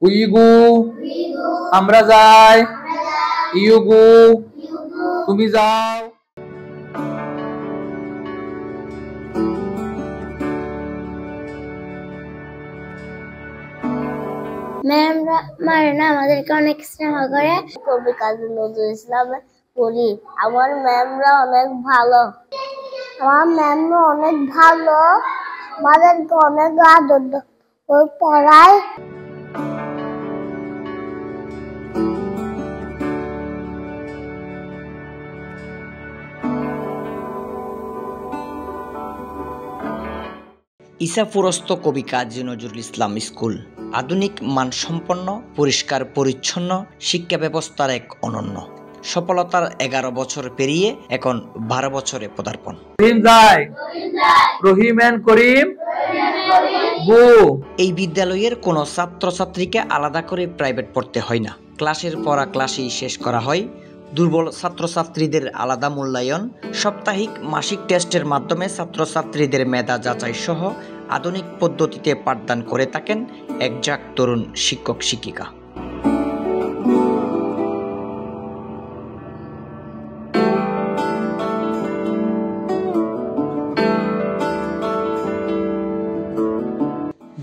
উইগু আমরা যাই, ইউগু তুমি যাও। ম্যামরা মারেনা আমাদেরকে অনেক স্নেহ করে। কবি কাজী নজরুল ইসলাম পড়ি। আমার ম্যামরা অনেক ভালো, আমাদেরকে অনেক আদর পড়ায়। ঈসাপুরস্থ কবি কাজী নজরুল ইসলাম স্কুল আধুনিক মানসম্পন্ন, পরিষ্কার পরিচ্ছন্ন শিক্ষা ব্যবস্থার এক অনন্য সফলতার 11 বছর পেরিয়ে এখন 12 বছরে পদার্পণ। এই বিদ্যালয়ের কোনো ছাত্রছাত্রীকে আলাদা করে প্রাইভেট পড়তে হয় না। ক্লাসের পড়া ক্লাসেই শেষ করা হয়। দুর্বল ছাত্রছাত্রীদের আলাদা মূল্যায়ন, সাপ্তাহিক মাসিক টেস্টের মাধ্যমে ছাত্রছাত্রীদের মেধা যাচাই সহ আধুনিক পদ্ধতিতে পাঠদান করে থাকেন একজাক তরুণ শিক্ষক শিক্ষিকা।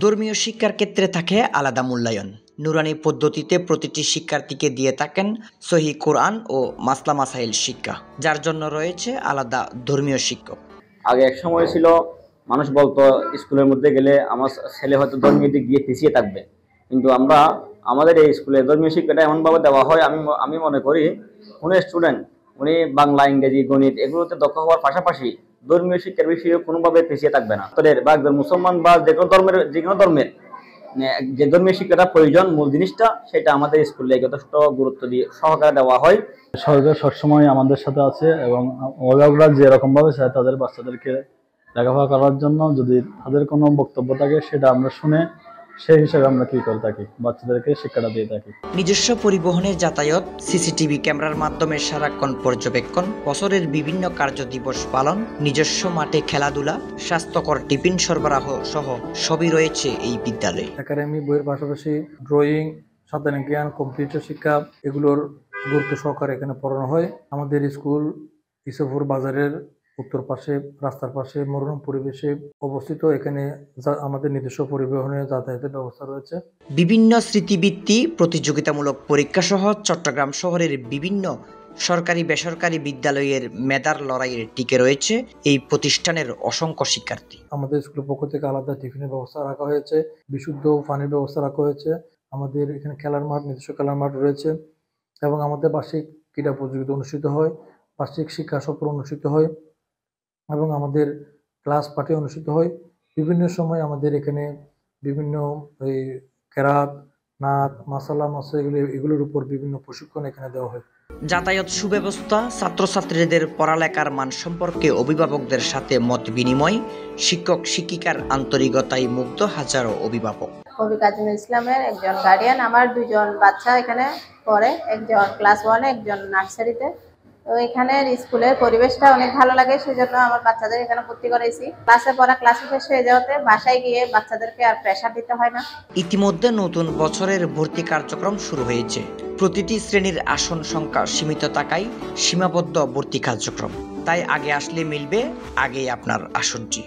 ধর্মীয় শিক্ষার ক্ষেত্রে থাকে আলাদা মূল্যায়ন। নুরানি পদ্ধতিতে প্রতিটি শিক্ষার্থীকে দিয়ে থাকেন সহিহ কোরআন ও মাসলা মাসাইল শিক্ষা, যার জন্য রয়েছে আলাদা ধর্মীয় শিক্ষক। আগে এক সময় ছিল মানুষ বলতো স্কুলের মধ্যে গেলে আমার ছেলে হয়তো ধর্মীয় দিক দিয়ে পিছিয়ে থাকবে, কিন্তু আমাদের এই স্কুলে ধর্মীয় শিক্ষাটা এমনভাবে দেওয়া হয়, আমি মনে করি কোনো স্টুডেন্ট উনি বাংলা, ইংরেজি, গণিত এগুলোতে দক্ষ হওয়ার পাশাপাশি ধর্মীয় শিক্ষার বিষয়ে কোনোভাবে পিছিয়ে থাকবে না। তাদের বা একজন মুসলমান বা যে কোনো ধর্মের যে ধর্মীয় শিক্ষাটা প্রয়োজন, মূল জিনিসটা সেটা আমাদের স্কুলে যথেষ্ট গুরুত্ব দিয়ে সহকারে দেওয়া হয়। সরকার সবসময় আমাদের সাথে আছে এবং অভিভাবকরা যেরকম ভাবে চায় তাদের বাচ্চাদেরকে লেখাপড়া করার জন্য যদি তাদের কোনো বক্তব্য থাকে সেটা আমরা শুনে সেই হিসাবে আমরা কি করে থাকি, বাচ্চাদেরকে শিক্ষাটা দিয়ে থাকি। নিজস্ব পরিবহনে যাতায়াত, সিসিটিভি ক্যামেরার মাধ্যমে সারাক্ষণ পর্যবেক্ষণ, বছরের বিভিন্ন কার্য দিবস পালন, নিজস্ব মাঠে খেলাধুলা, স্বাস্থ্যকর টিফিন সরবরাহ সহ সবই রয়েছে এই বিদ্যালয়ে। একাডেমি বইয়ের পাশাপাশি ড্রয়িং, সাধারণ জ্ঞান, কম্পিউটার শিক্ষা এগুলোর গুরুত্ব সহকারে এখানে পড়ানো হয়। আমাদের স্কুল ঈসাপুর বাজারের উত্তর পাশে, রাস্তার পাশে মনোরম পরিবেশে অবস্থিত। এখানে আমাদের নিজস্ব পরিবহনে যাতায়াতের ব্যবস্থা রয়েছে। বিভিন্ন স্মৃতিবৃত্তি, প্রতিযোগিতামূলক পরীক্ষা সহ চট্টগ্রাম শহরের বিভিন্ন সরকারি বেসরকারি বিদ্যালয়ের মেধার লড়াইয়ে টিকে রয়েছে এই প্রতিষ্ঠানের অসংখ্য শিক্ষার্থী। আমাদের স্কুলের পক্ষ থেকে আলাদা টিফিনের ব্যবস্থা রাখা হয়েছে, বিশুদ্ধ পানির ব্যবস্থা রাখা হয়েছে। আমাদের এখানে খেলার মাঠ, নিজস্ব খেলার মাঠ রয়েছে এবং আমাদের বার্ষিক ক্রীড়া প্রতিযোগিতা অনুষ্ঠিত হয়, বার্ষিক শিক্ষা সফর অনুষ্ঠিত হয় এবং আমাদের ক্লাস পার্টি অনুষ্ঠিত হয়। বিভিন্ন সময় আমাদের এখানে বিভিন্ন এই কেরাত, নাত, মাসালা, এগুলোর উপর বিভিন্ন প্রশিক্ষণ এখানে দেওয়া হয়। যাতায়াত সুব্যবস্থা, ছাত্রছাত্রীদের পড়ালেখার মান সম্পর্কে অভিভাবকদের সাথে মত বিনিময়, শিক্ষক শিক্ষিকার আন্তরিকতায় মুগ্ধ হাজারো অভিভাবক। কবি কাজী নজরুল ইসলামের একজন গার্ডিয়ান, আমার 2 জন বাচ্চা এখানে পড়ে, একজন ক্লাস 1, একজন নার্সারিতে। তো এখানের স্কুলের পরিবেশটা অনেক ভালো লাগে, সেজন্য আমার বাচ্চাদের এখানে ভর্তি করেছি। ক্লাসে পড়া ক্লাসে শেষ হয়ে যাওয়াতে বাসায় গিয়ে বাচ্চাদেরকে আর প্রেশার দিতে হয় না। ইতিমধ্যে নতুন বছরের ভর্তি কার্যক্রম শুরু হয়েছে। প্রতিটি শ্রেণীর আসন সংখ্যা সীমিত থাকায় সীমাবদ্ধ ভর্তি কার্যক্রম, তাই আগে আসলে মিলবে আগেই আপনার আসনটি।